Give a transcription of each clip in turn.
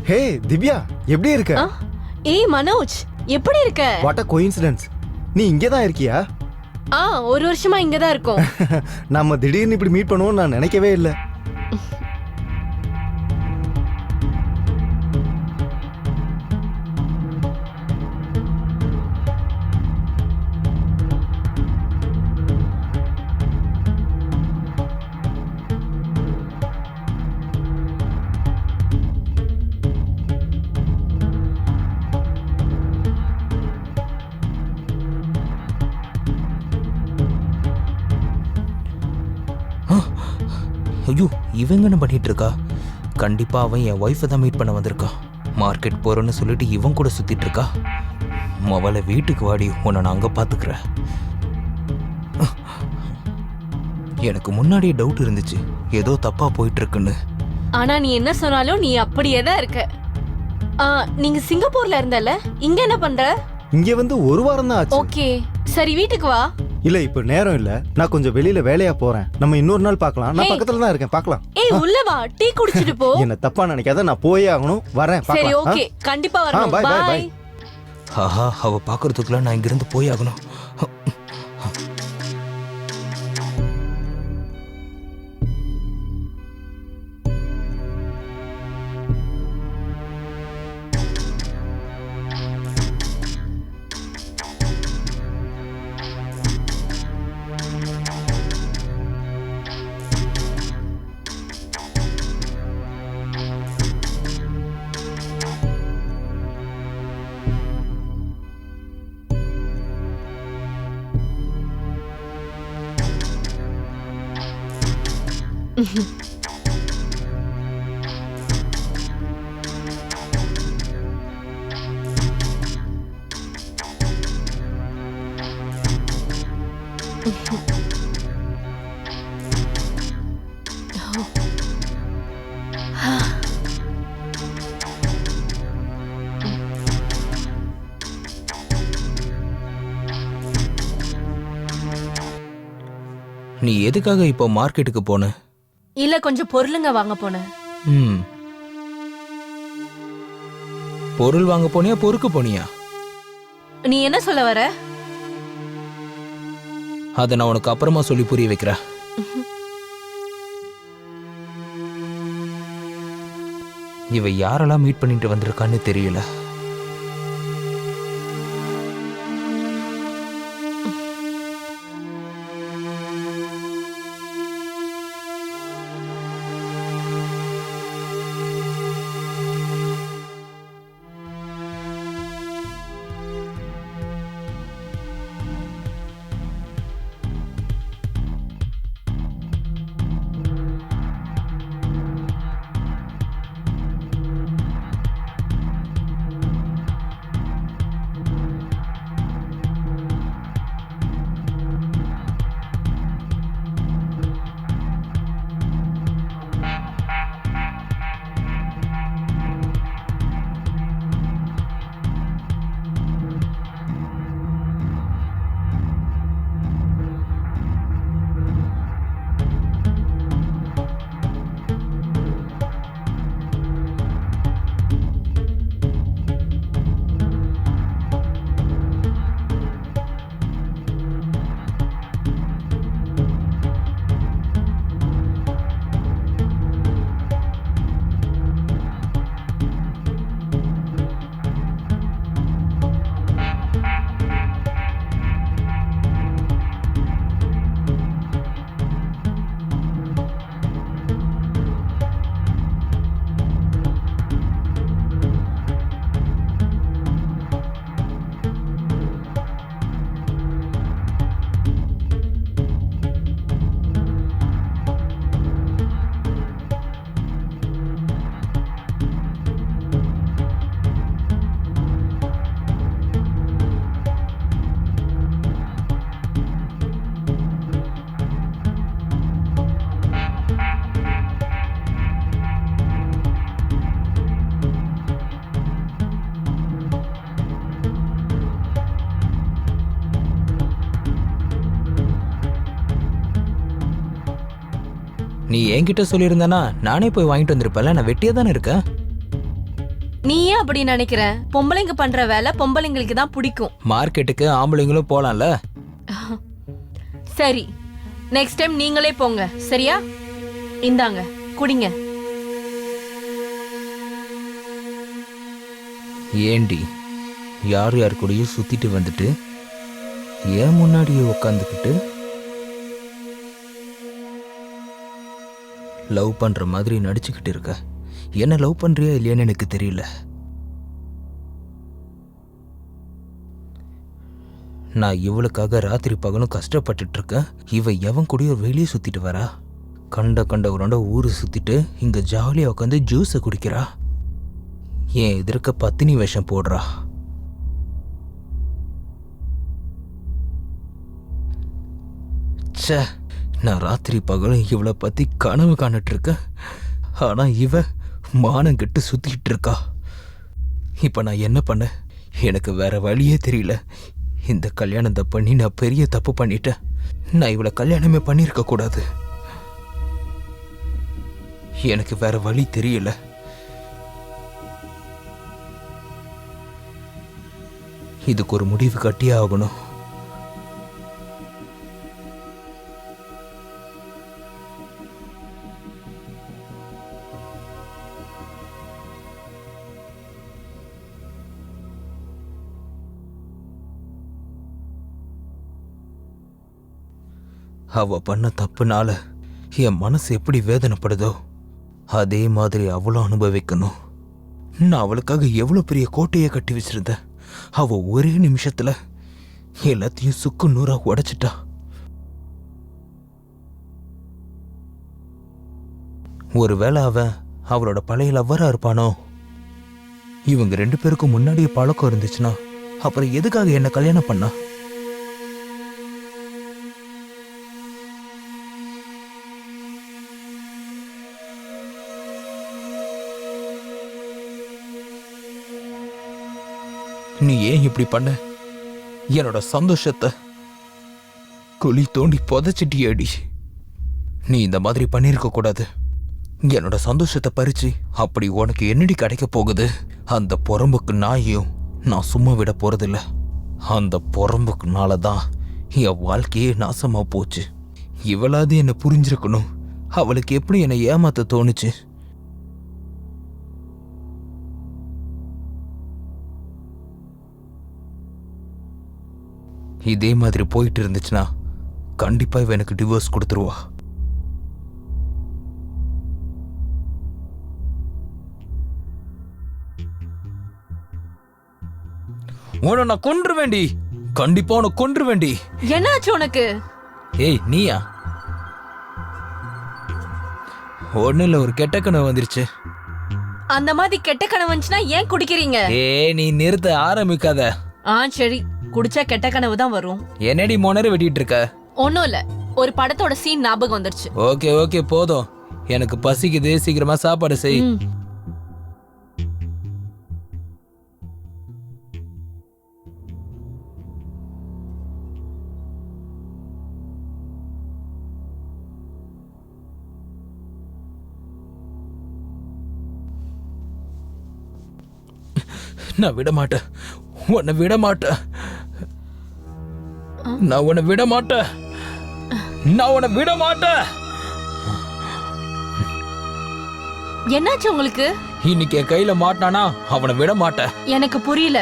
ஹே திவ்யா, எப்படி இருக்க? ஏய் மனோஜ், எப்படி இருக்க? What a coincidence. நீ இங்கே தான் இருக்கியா? ஒரு வருஷமா இங்க தான் இருக்கோம். நம்ம திடீர்னு இப்படி மீட் பண்ணுவோம் நான் நினைக்கவே இல்லை. ஐயோ, இவங்க என்ன பண்ணிட்டு இருக்கா? கண்டிப்பா அவன் என் ஒய்ஃபை தான் மீட் பண்ண வந்திருக்கான். மார்க்கெட் போறேன்னு சொல்லிட்டு இவன் கூட சுத்திட்டு இருக்கா. அவளை வீட்டுக்கு வாடி, உன்னை நான் அங்க பாத்துக்கிறேன். எனக்கு முன்னாடியே டவுட் இருந்துச்சு, ஏதோ தப்பா போயிட்டு இருக்குன்னு. ஆனா நீ என்ன சொன்னாலும் நீ அப்படியே தான் இருக்க. நீங்க சிங்கப்பூர்ல இருந்தல, இங்க என்ன பண்ற? இங்க வந்து ஒரு வாரம் தான் ஆச்சு. ஓகே, சரி வீட்டுக்கு வா. இல்ல இப்ப நேரம் இல்ல, நான் கொஞ்சம் வெளியில வேலையா போறேன். நம்ம இன்னொரு நாள் பார்க்கலாம். நான் பக்கத்துல தான் இருக்கேன், பார்க்கலாம். ஏய் உள்ள வா, டீ குடிச்சிட்டு போ. என்ன தப்பா நினைக்காத, நான் போயே ஆகணும். வரேன், சரி பார்க்கலாம். ஓகே, கண்டிப்பா வரணும். Bye bye bye. பை. ஆஹா, அவ பாக்குறதுக்குள்ள நான் இங்கிருந்து போய் ஆகணும். நீ எதுக்காக இப்போ மார்க்கெட்டுக்கு போன? இல்ல கொஞ்சம் பொருளுங்க வாங்க போனேன். பொருள் வாங்க போனியா, பொறுக்கு போனியா? நீ என்ன சொல்ல வர? அதை நான் உனக்கு அப்புறமா சொல்லி புரிய வைக்கிறேன். இவ யாரெல்லாம் மீட் பண்ணிட்டு வந்திருக்கான்னு தெரியல. நீ என்கிட்ட சொல்லியிருந்தனா நானே போய் வாங்கிட்டு வந்திருப்பேன்ல. நான் வெட்டியா தானே இருக்கேன். நீ ஏன் அப்படி நினைக்கிற? பொம்பளைங்க பண்ற வேலை பொம்பளைங்களுக்கு தான் பிடிக்கும். மார்க்கெட்டுக்கு ஆம்பளைங்களும் போலாம்ல. சரி, நெக்ஸ்ட் டைம் நீங்களே போங்க, சரியா? இந்தாங்க, குடிங்க. ஏண்டி யார் யார் கூடயும் சுத்திட்டு வந்துட்டு ஏன் முன்னாடியே உக்காந்துக்கிட்டு லவ் பண்ற மாதிரி நடிச்சுக்கிட்டு இருக்க? என்ன லவ் பண்றியா இல்லையான்னு எனக்கு தெரியல. நான் இவளுக்காக ராத்திரி பகலும் கஷ்டப்பட்டுட்டு இருக்கேன். இவ எவன் கூடயோ வெளியே சுத்திட்டு வரா. கண்டவரோட ஊரு சுத்திட்டு இங்க ஜாலியா உட்காந்து ஜூஸை குடிக்கிறா. என் எதிர்க்க பத்தினி வேஷம் போடுறா. ச்சே, நான் ராத்திரி பகலும் இவளை பத்தி கனவு காணிட்டு இருக்கேன். ஆனா இவ மானம் கெட்டு சுத்திட்டு இருக்கா. இப்ப நான் என்ன பண்ண? எனக்கு வேற வழியே தெரியல. இந்த கல்யாணத்தை பண்ணி நான் பெரிய தப்பு பண்ணிட்டேன். நான் இவளை கல்யாணமே பண்ணியிருக்க கூடாது. எனக்கு வேற வழி தெரியல. இதுக்கு ஒரு முடிவு கட்டியே ஆகணும். அவ பண்ண தப்புனால என் மனசு எப்படி வேதனைப்படுதோ அதே மாதிரி அவளும் அனுபவிக்கணும். நான் அவளுக்காக எவ்வளவு பெரிய கோட்டையை கட்டி வச்சிருந்தேன். அவ ஒரே நிமிஷத்துல எல்லாத்தையும் சுக்கு நூறா உடைச்சிட்டா. ஒருவேளை அவளோட பழைய லவ்வரா இருப்பானோ? இவங்க 2 பேருக்கும் முன்னாடியே பழக்கம் இருந்துச்சுன்னா அப்புறம் எதுக்காக என்ன கல்யாணம் பண்ணா? நீ ஏன் இப்படி பண்ண? என்னோட சந்தோஷத்தை குழி தோண்டி புதைச்சிட்டியேடி. நீ இந்த மாதிரி பண்ணிருக்க கூடாது. என்னோட சந்தோஷத்தை பறிச்சு அப்படி உனக்கு என்னடி கிடைக்க போகுது? அந்த புறம்புக்கு நாயையும் நான் சும்மா விட போறதில்ல. அந்த புறம்புக்குனால தான் என் வாழ்க்கையே நாசமா போச்சு. இவளாவது என்னை புரிஞ்சிருக்கணும். அவளுக்கு எப்படி என்னை ஏமாத்த தோணுச்சு? இதே மாதிரி போயிட்டு இருந்துச்சுன்னா கண்டிப்பா இவ எனக்கு டிவோர்ஸ் கொடுத்துருவா. உன்னை நான் கொன்று வேண்டி, கண்டிப்பா உன்னை கொன்று வேண்டி. என்னாச்சு உனக்கு? ஏய் நீயா? ஒண்ணு இல்ல, ஒரு கெட்ட கனவு வந்துருச்சு. அந்த மாதிரி கெட்ட கனவு வந்துச்சுன்னா ஏன் குடிக்கிறீங்க? நீ நிறுத்த ஆரம்பிக்காத. சரி, குடிச்சா கெட்ட கனவு தான் வரும். என்னடி மொனரு வெட்டிட்டு இருக்க? ஒன்னும் இல்ல, ஒரு படத்தோட சீன் ஞாபகம் வந்துருச்சு. ஓகே போதும், எனக்கு பசிக்குது, சீக்கிரமா சாப்பாடு செய். நான் விட மாட்டேன், உன்னை விட மாட்டேன். நான் உன்னை விட மாட்டேன். நான் உன்னை விட மாட்டேன். என்னாச்சு உங்களுக்கு? இன்னைக்கு என் கையில மாட்டானா அவனை விட மாட்டேன். எனக்கு புரியல.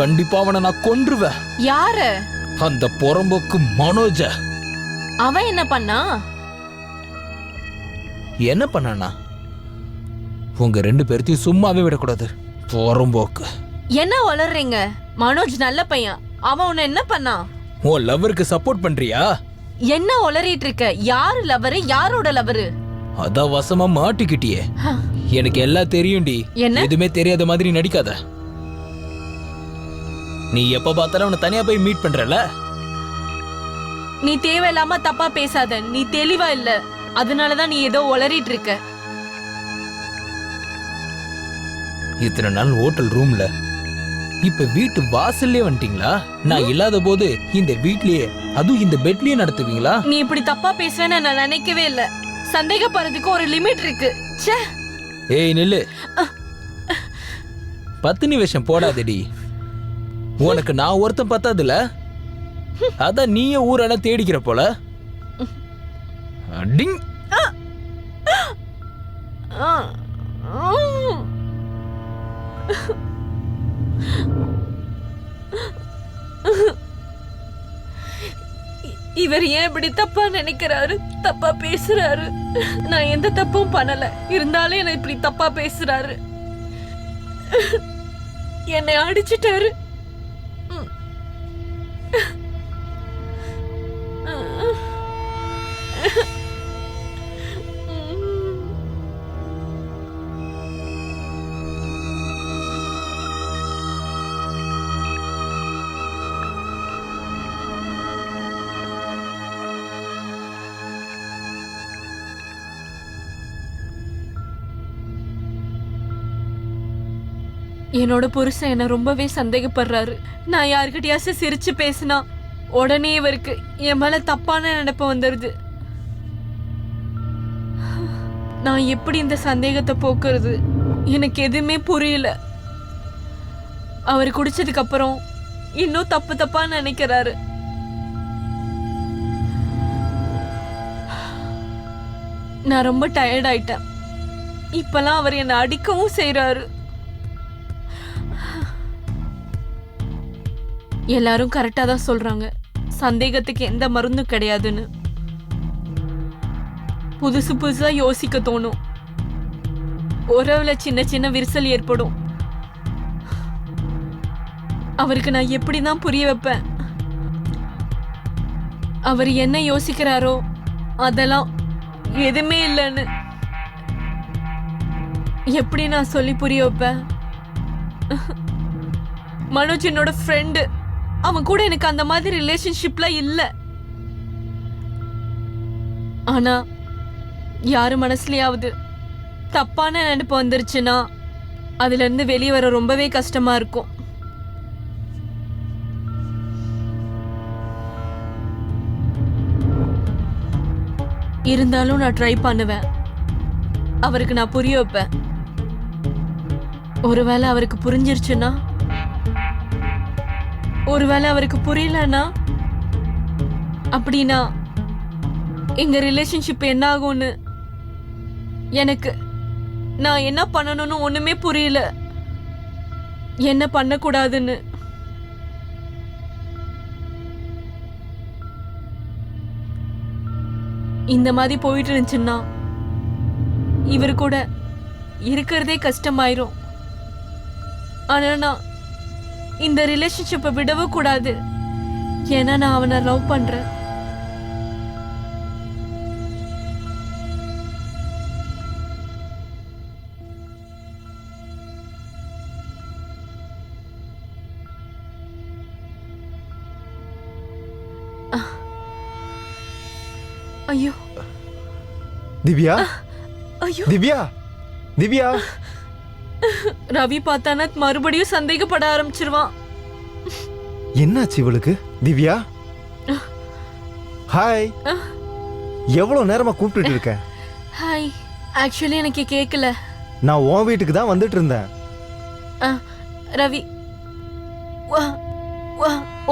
கண்டிப்பா அவனை நான் கொன்றுவேன். யார? அந்த புறம்போக்கு மனோஜ. அவன் என்ன பண்ணா? என்ன பண்ணானா? உங்க 2 பேர்த்தையும் சும்மாவே விடக்கூடாது. புறம்போக்கு. என்ன வளர்றீங்க? மனோஜ் நல்ல பையன். அவன் உன்னை என்ன பண்ணா? உன் லவருக்கு சப்போர்ட் பண்றியா? என்ன உளறிட்டு இருக்க? யாரு லவரு? யாரோட லவரு? அதான் வசமா மாட்டிக்கிட்டியே. எனக்கு எல்லாம் தெரியும்டி. எதுவுமே தெரியாத மாதிரி நடிக்காத. நீ எப்ப பார்த்தாலும் அவனை தனியா போய் மீட் பண்றல. நீ தேவையில்லாம தப்பா பேசாத. நீ தெளிவா இல்ல, அதனாலதான் நீ ஏதோ உளறிட்டு இருக்க. இத்தனை நாள் ஹோட்டல் ரூம்ல, இப்ப வீட்டு வாசல்லே வந்துட்டீங்களா? நான் இல்லாத போது இந்த வீட்லயே, அதுவும் இந்த பெட்லயே நடத்துவீங்களா? நீ இப்படி தப்பா பேசுவேன்னு நான் நினைக்கவே இல்ல. சந்தேகப்படுறதுக்கு ஒரு லிமிட் இருக்கு. ச்சே. ஏய் நில்லு. பத்தினி வேஷம் போடாதடி. உனக்கு நான் ஒருத்தன் பத்தாதுல, அதான் நீயே ஊரெல்லாம் தேடிக்கிற போல. டிங். இவர் ஏன் இப்படி தப்பா நினைக்கிறாரு, தப்பா பேசுறாரு? நான் எந்த தப்பும் பண்ணல, இருந்தாலும் என்ன இப்படி தப்பா பேசுறாரு. என்னை அடிச்சிட்டாரு. என்னோட புருஷன் என்ன ரொம்பவே சந்தேகப்படுறாரு. நான் யாருக்கிட்டயாச்சும் சிரிச்சு பேசினா உடனே இவருக்கு என் மேல தப்பான நினைப்பு வந்துருது. நான் எப்படி இந்த சந்தேகத்தை போக்குறது எனக்கு எதுவுமே புரியல. அவர் குடிச்சதுக்கு அப்புறம் இன்னும் தப்பு தப்பா நினைக்கிறாரு. நான் ரொம்ப டயர்ட் ஆயிட்டேன். இப்பெல்லாம் அவர் என்னை அடிக்கவும் செய்யறாரு. எல்லாரும் கரெக்டா தான் சொல்றாங்க, சந்தேகத்துக்கு எந்த மருந்தும் கிடையாதுன்னு. புதுசு புதுசா யோசிக்க தோணும். உறவுல சின்ன சின்ன விரிசல் ஏற்படும். அவருக்கு நான் எப்படிதான் புரிய வைப்பேன்? அவர் என்ன யோசிக்கிறாரோ அதெல்லாம் எதுவுமே இல்லைன்னு எப்படி நான் சொல்லி புரிய வைப்பேன்? மனோஜ் என்னோட ஃப்ரெண்டு. அவன் கூட எனக்கு அந்த மாதிரி ரிலேஷன்ஷிப்ல இல்ல. ஆனா யாரு மனசுலயாவது தப்பான நினைப்பு வந்துருச்சுன்னா அதுல இருந்து வெளியே வர ரொம்பவே கஷ்டமா இருக்கும். இருந்தாலும் நான் ட்ரை பண்ணுவேன். அவருக்கு நான் புரிய வைப்பேன். ஒருவேளை அவருக்கு புரிஞ்சிருச்சுன்னா, ஒருவேளை அவருக்கு புரியலன்னா, அப்படின்னா எங்க ரிலேஷன்ஷிப் என்ன ஆகும்னு எனக்கு நான் என்ன பண்ணணும்னு ஒண்ணுமே புரியல. என்ன பண்ணக்கூடாதுன்னு. இந்த மாதிரி போயிட்டு இருந்துச்சுன்னா இவர் கூட இருக்கிறதே கஷ்டமாயிரும். ஆனா நான் இந்த ரிலேஷன்ஷிப்பை விடவே கூடாது. ஏன்னா நான் அவனை லவ் பண்றேன். ஐயோ திவ்யா, ஐயோ திவ்யா, திவ்யா. ரவி பார்த்தானா மறுபடியும் சந்தேகப்பட ஆரம்பிச்சிருவான். என்னாச்சு இவளுக்கு? திவ்யா, ஹாய். எவ்வளவு நேரமா கூப்பிட்டுட்டு இருக்க? ஹாய். ஆக்சுவலி எனக்கு கேட்கல. நான் உன் வீட்டுக்கு தான் வந்துட்டு இருந்தேன். ரவி,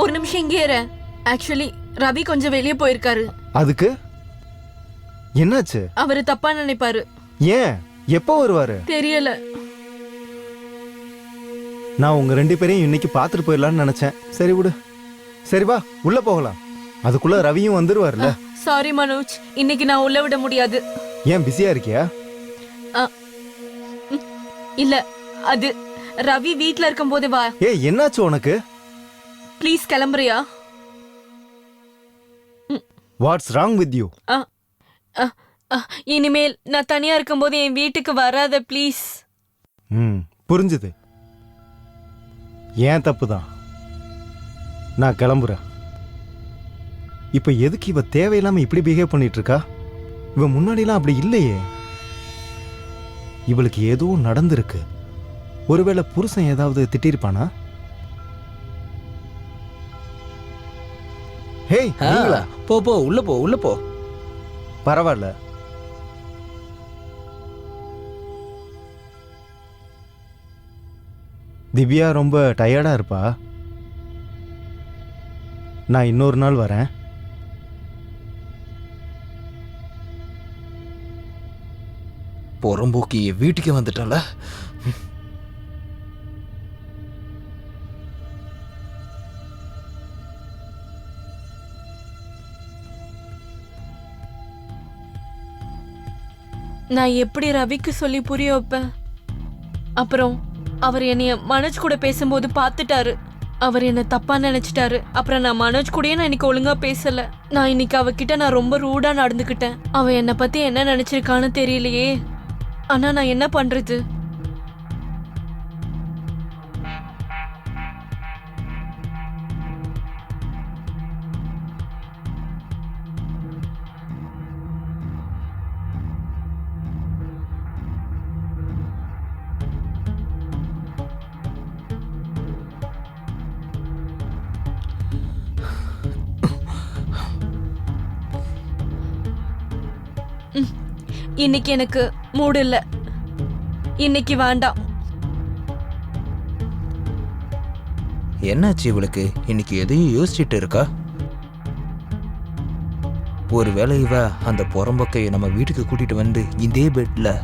ஒரு நிமிஷம் இங்கே இரு. ஆக்சுவலி ரவி கொஞ்சம் வெளியே போயிருக்காரு. அதுக்கு என்னாச்சு? அவரு தப்பா நினைப்பாரு. ஏன்? எப்போ வருவாரு? தெரியல. நான் உங்க ரெண்டு பேரையும் இன்னைக்கு பார்த்துட்டு போயிடலாம்னு நினைச்சேன். சரி விடு. சரி வா, உள்ள போகலாம். அதுக்குள்ள ரவியும் வந்துருவார்ல. சாரி மனோஜ், இன்னைக்கு நான் உள்ள விட முடியாது. ஏன் பிஸியா இருக்கியா? இல்ல, அது ரவி வீட்ல இருக்கும் போது வா. ஏய், என்னாச்சு உனக்கு? ப்ளீஸ் கிளம்புறியா? What's wrong with you? இனிமேல் நான் தனியா இருக்கும்போது என் வீட்டுக்கு வராத ப்ளீஸ். புரிஞ்சுது. ஏன் தப்பு தான். நான் கிளம்புறேன். இப்ப எதுக்கு இவ தேவையில்லாம இப்படி பிஹேவ் பண்ணிட்டு இருக்கா? இவ முன்னாடிலாம் அப்படி இல்லையே. இவளுக்கு ஏதோ நடந்திருக்கு. ஒருவேளை புருஷன் ஏதாவது திட்டிருப்பானா? ஹேய், நீங்களா? போ போ, உள்ள போ, உள்ள போ. பரவாயில்ல. திவ்யா ரொம்ப டயர்டாக இருப்பா. நான் இன்னொரு நாள் வரேன். புறம்போக்கி வீட்டுக்கே வந்துட்டால. நான் எப்படி ரவிக்கு சொல்லி புரிய வைப்பேன்? அப்புறம் அவர் என்னைய மனோஜ் கூட பேசும்போது பார்த்துட்டாரு. அவர் என்ன தப்பா நினைச்சிட்டாரு. அப்புறம் நான் மனோஜ் கூடயே நான் இன்னைக்கு ஒழுங்கா பேசல. நான் இன்னைக்கு அவகிட்ட நான் ரொம்ப ரூடா நடந்துக்கிட்டேன். அவ என்னை பத்தி என்ன நினைச்சிருக்கான்னு தெரியலையே. ஆனா நான் என்ன பண்றது? இன்னைக்கு எனக்கு மூடு இல்ல. இன்னைக்கு வேண்டாம். என்னாச்சு இவளுக்கு? இன்னைக்கு எதையும் யோசிச்சுட்டு இருக்கா? ஒருவேளை இவ அந்த புறம்போக்கையை நம்ம வீட்டுக்கு கூட்டிட்டு வந்து இதே பெட்ல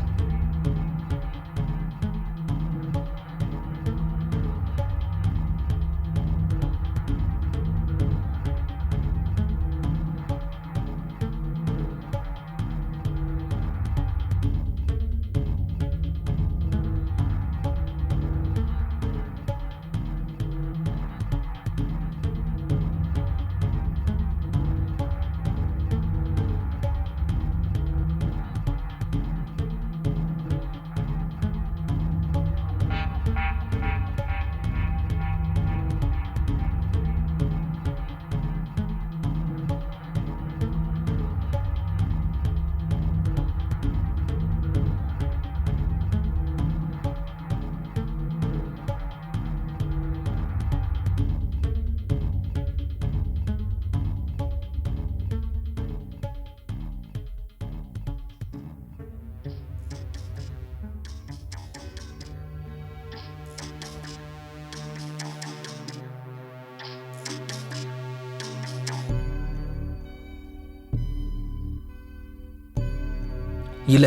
இல்ல,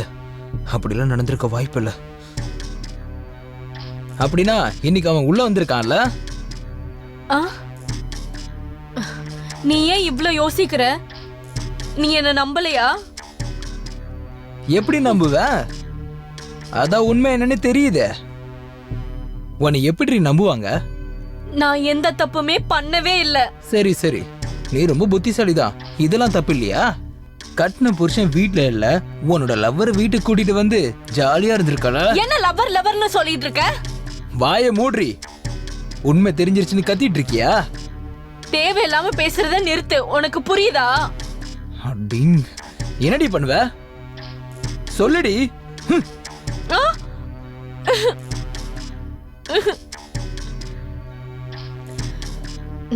அப்படிலாம் நடந்திருக்க வாய்ப்பில்லை. அப்படின்னா இன்னைக்கு அவன் உள்ள வந்திருக்கான்ல? ஆ? நீ ஏன் இவ்ளோ யோசிக்கிற? நீ என்ன நம்பலையா? எப்படி நம்புவ? அதான் உண்மை என்னன்னு தெரியுதே. உன்னை எப்படி நம்புவாங்க? நான் எந்த தப்புமே பண்ணவே இல்ல. சரி சரி, நீ ரொம்ப புத்திசாலிதான். இதெல்லாம் தப்பு இல்லையா? கட்டின புருஷன் வீட்ல இல்ல, உன்னோட லவ்வர் வீட்டுக்கு கூட்டிட்டு வந்து ஜாலியா இருந்திருக்கல. என்ன லவர் லவர்னு சொல்லிட்டு இருக்க? வாய மூட்ரி. உண்மை தெரிஞ்சிருச்சுன்னு கத்திட்டு இருக்கியா? தேவையில்லாம பேசுறத நிறுத்து. உனக்கு புரியுதா? அடிங். என்னடி பண்ணுவ? சொல்லுடி. ஆ?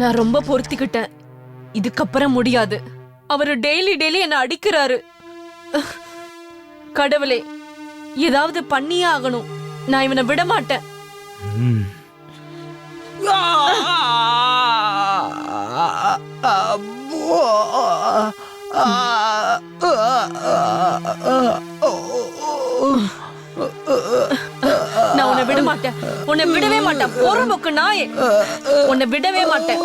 நான் ரொம்ப பொறுத்துக்கிட்டேன். இதுக்கப்புறம் முடியாது. அவரு டெய்லி என்ன அடிக்கிறாரு. கடவுளே, ஏதாவது பண்ணியே ஆகணும். நான் இவனை விட மாட்டேன். நான் உன்னை விட மாட்டேன். உன்னை விடவே மாட்டேன். பொறுமுக்கு நாயே, உன்னை விடவே மாட்டேன்.